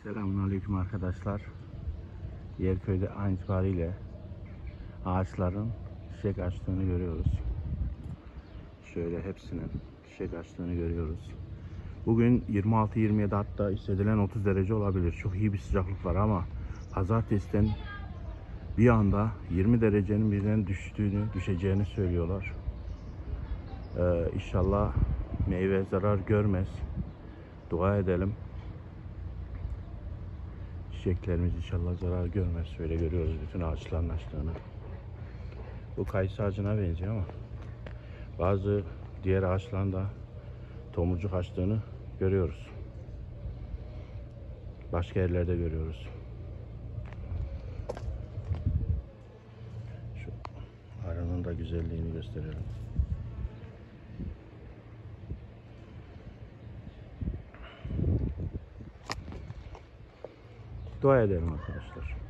Selamünaleyküm arkadaşlar. Yerköy'de an itibariyle ağaçların çiçek açtığını görüyoruz. Şöyle hepsinin çiçek açtığını görüyoruz. Bugün 26-27, hatta hissedilen 30 derece olabilir. Çok iyi bir sıcaklık var ama pazartesiden bir anda 20 derecenin birden düşeceğini söylüyorlar. İnşallah meyve zarar görmez. Dua edelim. Çiçeklerimiz inşallah zarar görmez. Şöyle görüyoruz bütün ağaçların açtığını. Bu kayısı ağacına benziyor ama bazı diğer ağaçların da tomurcuk açtığını görüyoruz. Başka yerlerde görüyoruz. Şu aranın da güzelliğini gösterelim. Dua edelim arkadaşlar.